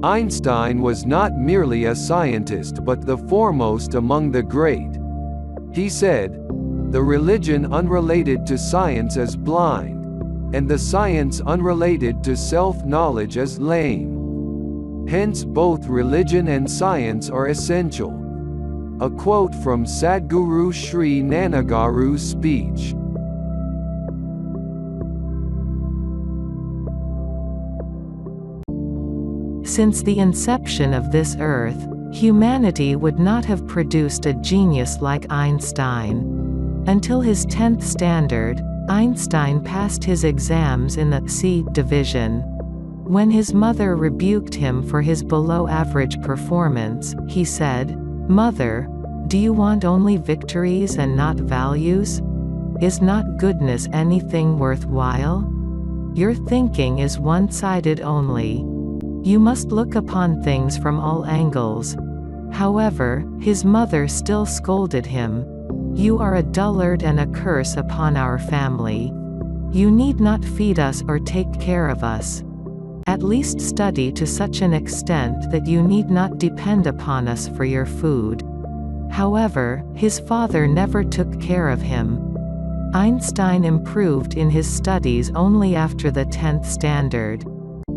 Einstein was not merely a scientist but the foremost among the great. He said, "The religion unrelated to science is blind, and the science unrelated to self-knowledge is lame. Hence both religion and science are essential." A quote from Sadhguru Sri Nanagaru's speech. Since the inception of this earth, humanity would not have produced a genius like Einstein. Until his 10th standard, Einstein passed his exams in the C division. When his mother rebuked him for his below-average performance, he said, "Mother, do you want only victories and not values? Is not goodness anything worthwhile? Your thinking is one-sided only. You must look upon things from all angles." However, his mother still scolded him. "You are a dullard and a curse upon our family. You need not feed us or take care of us. At least study to such an extent that you need not depend upon us for your food." However, his father never took care of him. Einstein improved in his studies only after the 10th standard.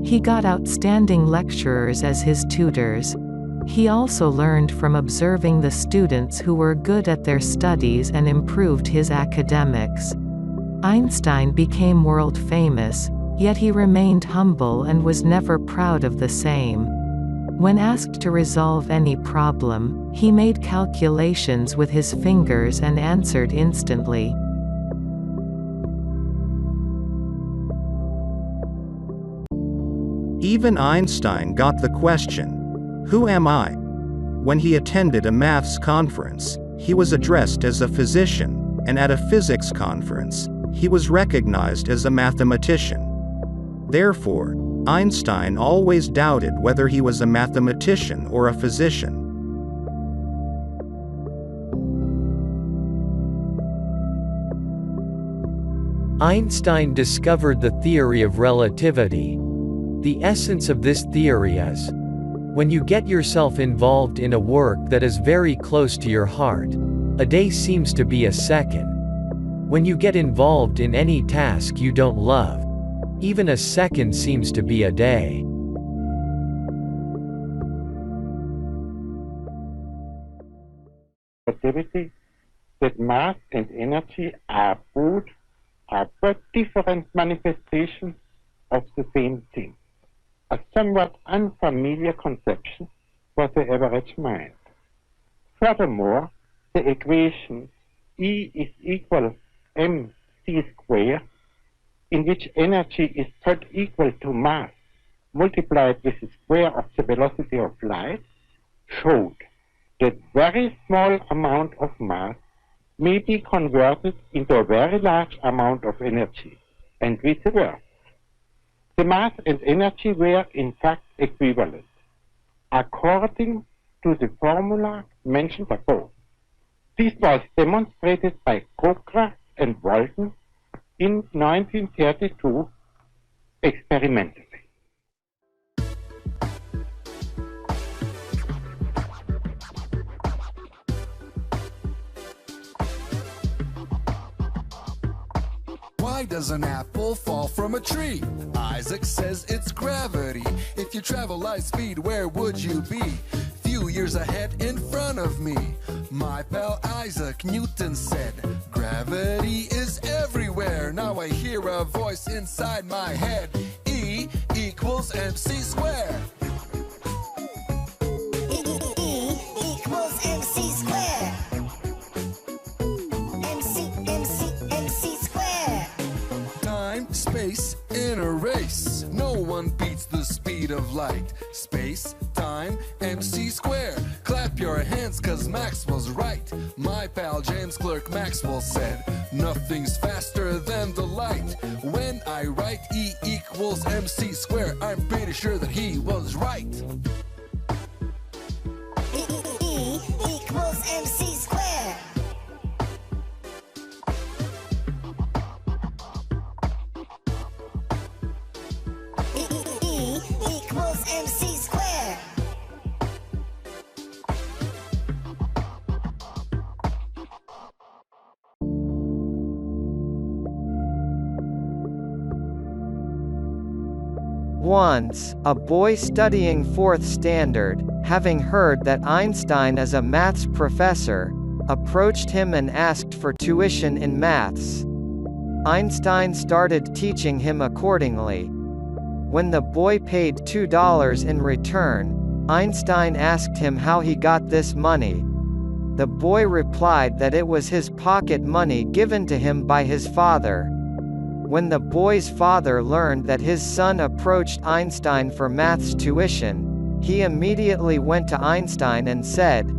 He got outstanding lecturers as his tutors. He also learned from observing the students who were good at their studies and improved his academics. Einstein became world famous, yet he remained humble and was never proud of the same. When asked to resolve any problem, he made calculations with his fingers and answered instantly. Even Einstein got the question, "Who am I?" When he attended a maths conference, he was addressed as a physician, and at a physics conference, he was recognized as a mathematician. Therefore, Einstein always doubted whether he was a mathematician or a physician. Einstein discovered the theory of relativity. The essence of this theory is, when you get yourself involved in a work that is very close to your heart, a day seems to be a second. When you get involved in any task you don't love, even a second seems to be a day. Relativity, that mass and energy are but different manifestations of the same thing. A somewhat unfamiliar conception for the average mind. Furthermore, the equation E is equal mc squared, in which energy is thought equal to mass multiplied with the square of the velocity of light, showed that very small amount of mass may be converted into a very large amount of energy, and vice versa. The mass and energy were in fact equivalent, according to the formula mentioned above. This was demonstrated by Kokra and Walton in 1932 experimentally. Why does an apple fall from a tree? Isaac says it's gravity. If you travel light speed, where would you be? Few years ahead in front of me. My pal Isaac Newton said, gravity is everywhere. Now I hear a voice inside my head. E equals mc squared. E equals mc squared. MC squared. Time, space, in a race. No one beats the speed of light. Space, time, MC squared. Clap your hands cause Maxwell's right. My pal James Clerk Maxwell said, nothing's faster than the light. When I write E equals MC squared, I'm pretty sure that he was right. E equals MC squared. E equals MC squared. Once, a boy studying 4th standard, having heard that Einstein is a maths professor, approached him and asked for tuition in maths. Einstein started teaching him accordingly. When the boy paid $2 in return, Einstein asked him how he got this money. The boy replied that it was his pocket money given to him by his father. When the boy's father learned that his son approached Einstein for maths tuition, he immediately went to Einstein and said,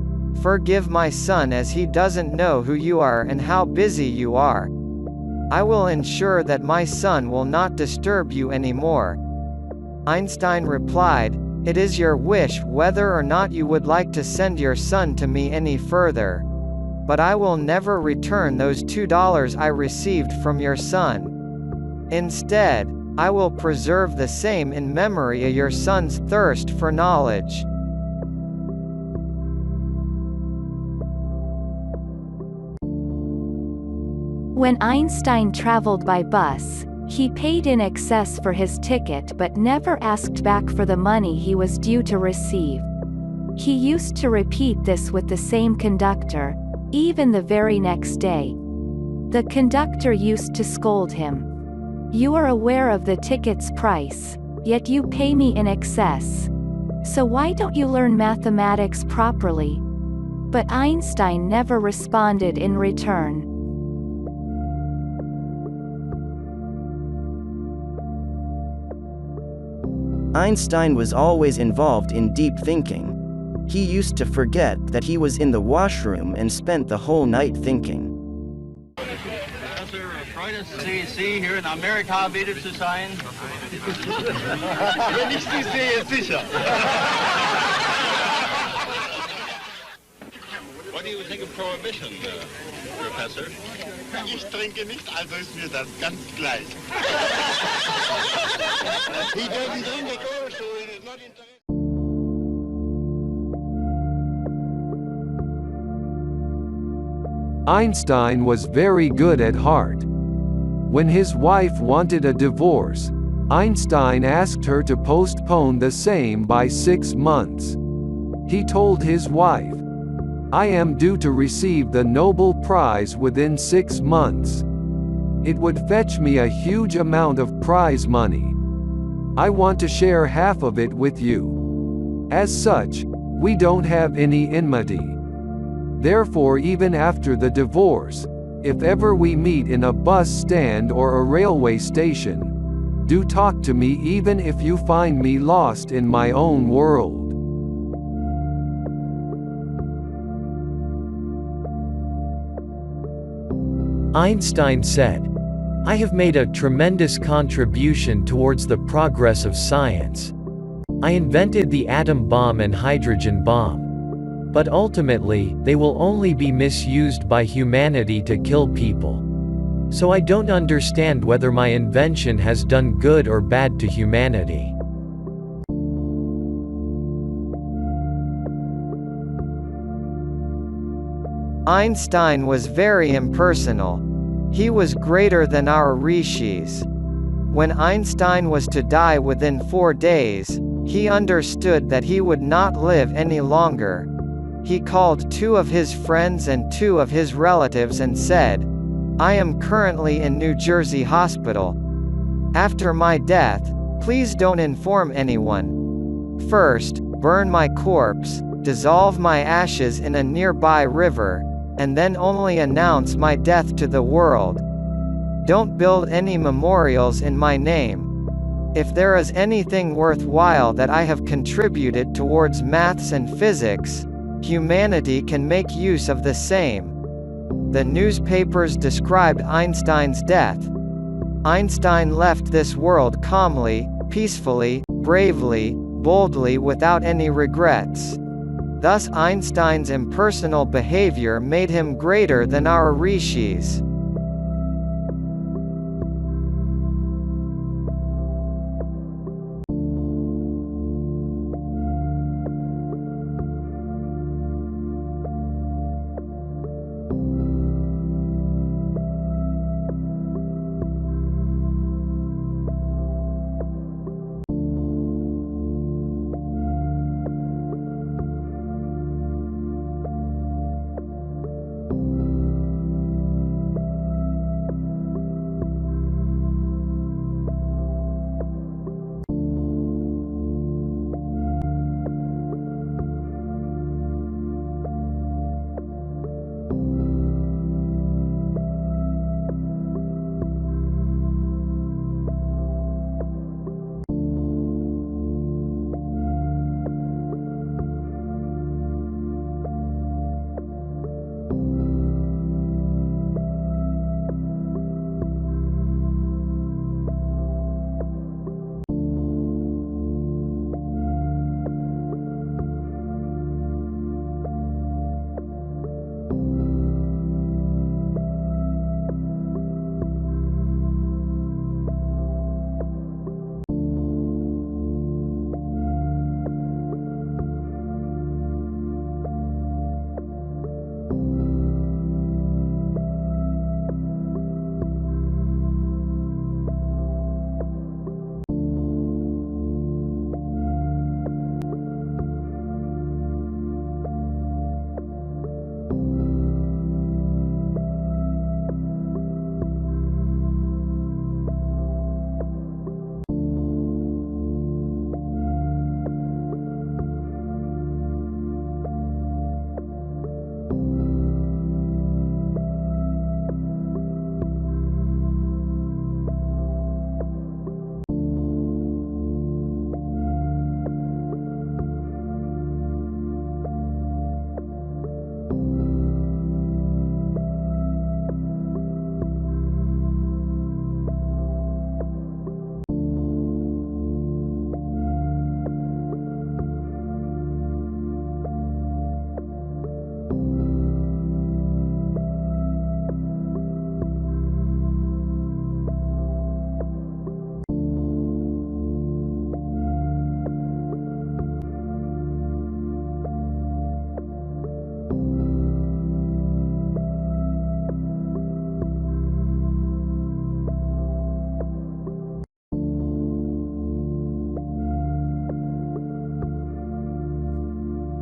"Forgive my son as he doesn't know who you are and how busy you are. I will ensure that my son will not disturb you anymore." Einstein replied, "It is your wish whether or not you would like to send your son to me any further. But I will never return those $2 I received from your son. Instead, I will preserve the same in memory of your son's thirst for knowledge." When Einstein traveled by bus, he paid in excess for his ticket but never asked back for the money he was due to receive. He used to repeat this with the same conductor, even the very next day. The conductor used to scold him. "You are aware of the ticket's price, yet you pay me in excess. So why don't you learn mathematics properly?" But Einstein never responded in return. Einstein was always involved in deep thinking. He used to forget that he was in the washroom and spent the whole night thinking. Sie hier in Amerika wieder zu sein? Wenn ich Sie sehe, sicher. What do you think of prohibition, Professor? Ich trinke nicht, also ist mir das ganz gleich. He doesn't drink at all, so it is not interesting. Einstein was very good at heart. When his wife wanted a divorce, Einstein asked her to postpone the same by 6 months. He told his wife, "I am due to receive the Nobel Prize within 6 months. It would fetch me a huge amount of prize money. I want to share half of it with you. As such, we don't have any enmity. Therefore, even after the divorce, if ever we meet in a bus stand or a railway station, do talk to me even if you find me lost in my own world." Einstein said, "I have made a tremendous contribution towards the progress of science. I invented the atom bomb and hydrogen bomb. But ultimately, they will only be misused by humanity to kill people. So I don't understand whether my invention has done good or bad to humanity." Einstein was very impersonal. He was greater than our rishis. When Einstein was to die within 4 days, he understood that he would not live any longer. He called 2 of his friends and 2 of his relatives and said, "I am currently in New Jersey hospital. After my death, please don't inform anyone. First, burn my corpse, dissolve my ashes in a nearby river, and then only announce my death to the world. Don't build any memorials in my name. If there is anything worthwhile that I have contributed towards maths and physics, humanity can make use of the same." The newspapers described Einstein's death. Einstein left this world calmly, peacefully, bravely, boldly, without any regrets. Thus Einstein's impersonal behavior made him greater than our rishis.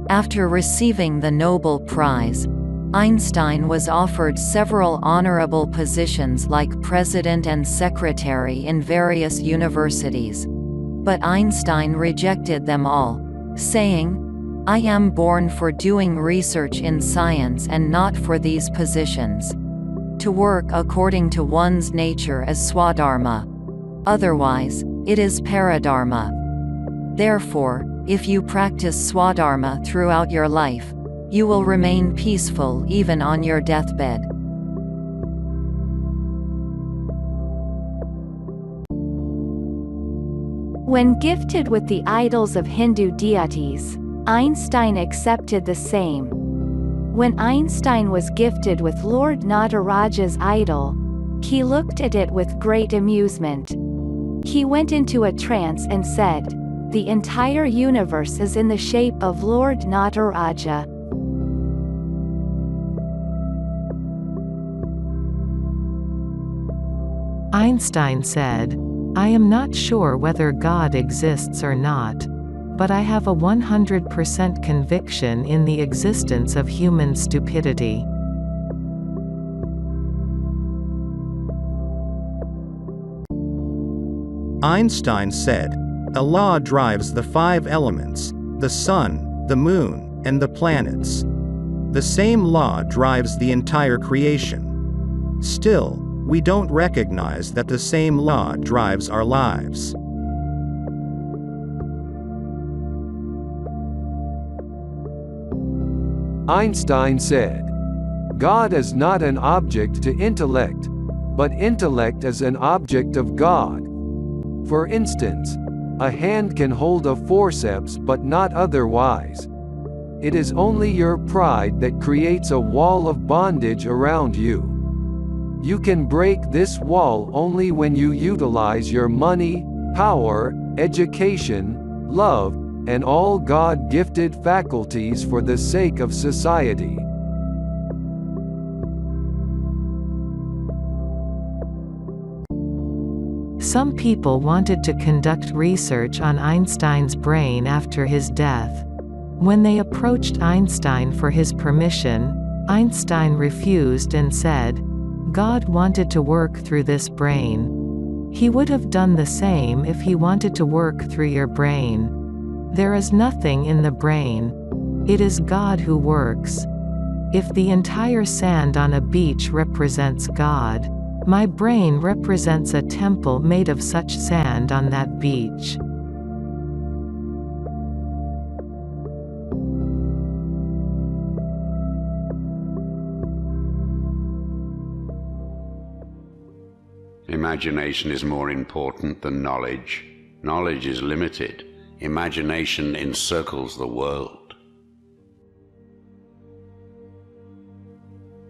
After receiving the Nobel Prize, Einstein was offered several honorable positions like president and secretary in various universities. But Einstein rejected them all, saying, "I am born for doing research in science and not for these positions. To work according to one's nature is swadharma. Otherwise, it is paradharma. Therefore, if you practice swadharma throughout your life, you will remain peaceful even on your deathbed." When gifted with the idols of Hindu deities, Einstein accepted the same. When Einstein was gifted with Lord Nataraja's idol, he looked at it with great amusement. He went into a trance and said, "The entire universe is in the shape of Lord Nataraja." Einstein said, "I am not sure whether God exists or not, but I have a 100% conviction in the existence of human stupidity." Einstein said, "A law drives the 5 elements, the sun, the moon, and the planets. The same law drives the entire creation. Still, we don't recognize that the same law drives our lives." Einstein said, "God is not an object to intellect, but intellect is an object of God. For instance, a hand can hold a forceps but not otherwise. It is only your pride that creates a wall of bondage around you. You can break this wall only when you utilize your money, power, education, love, and all God-gifted faculties for the sake of society." Some people wanted to conduct research on Einstein's brain after his death. When they approached Einstein for his permission, Einstein refused and said, "God wanted to work through this brain. He would have done the same if he wanted to work through your brain. There is nothing in the brain. It is God who works. If the entire sand on a beach represents God, my brain represents a temple made of such sand on that beach." Imagination is more important than knowledge. Knowledge is limited. Imagination encircles the world.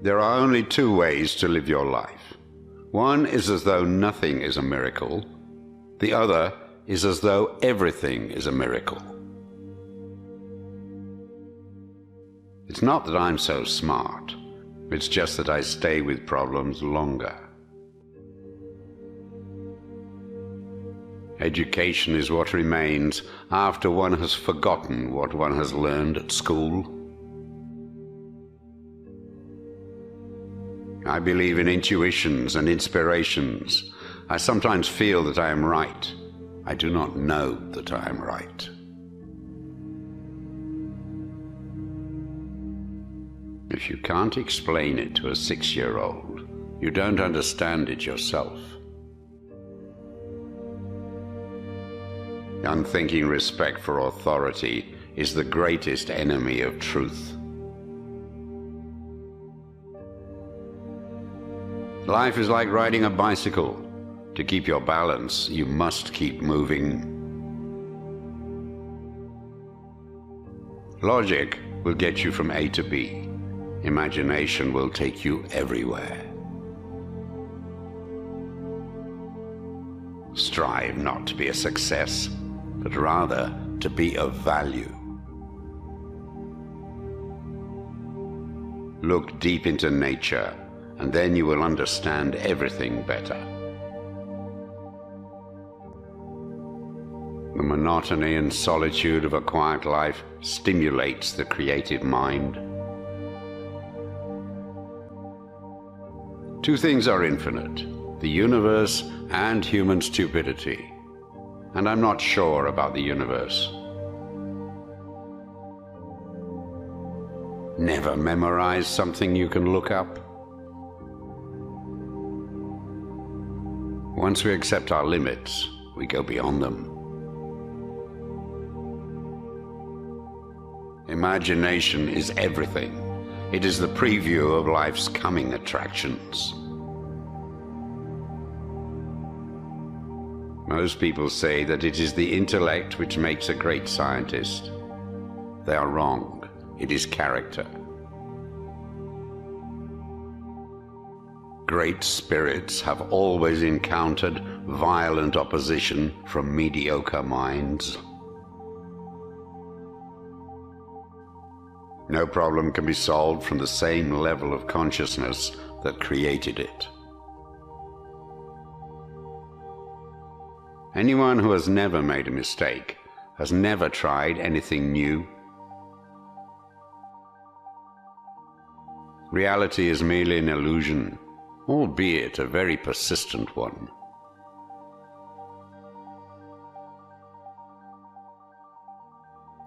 There are only 2 ways to live your life. One is as though nothing is a miracle. The other is as though everything is a miracle. It's not that I'm so smart. It's just that I stay with problems longer. Education is what remains after one has forgotten what one has learned at school. I believe in intuitions and inspirations. I sometimes feel that I am right. I do not know that I am right. If you can't explain it to a 6-year-old, you don't understand it yourself. Unthinking respect for authority is the greatest enemy of truth. Life is like riding a bicycle. To keep your balance, you must keep moving. Logic will get you from A to B. Imagination will take you everywhere. Strive not to be a success, but rather to be of value. Look deep into nature, and then you will understand everything better. The monotony and solitude of a quiet life stimulates the creative mind. Two things are infinite, the universe and human stupidity. And I'm not sure about the universe. Never memorize something you can look up. Once we accept our limits, we go beyond them. Imagination is everything. It is the preview of life's coming attractions. Most people say that it is the intellect which makes a great scientist. They are wrong. It is character. Great spirits have always encountered violent opposition from mediocre minds. No problem can be solved from the same level of consciousness that created it. Anyone who has never made a mistake has never tried anything new. Reality is merely an illusion, albeit a very persistent one.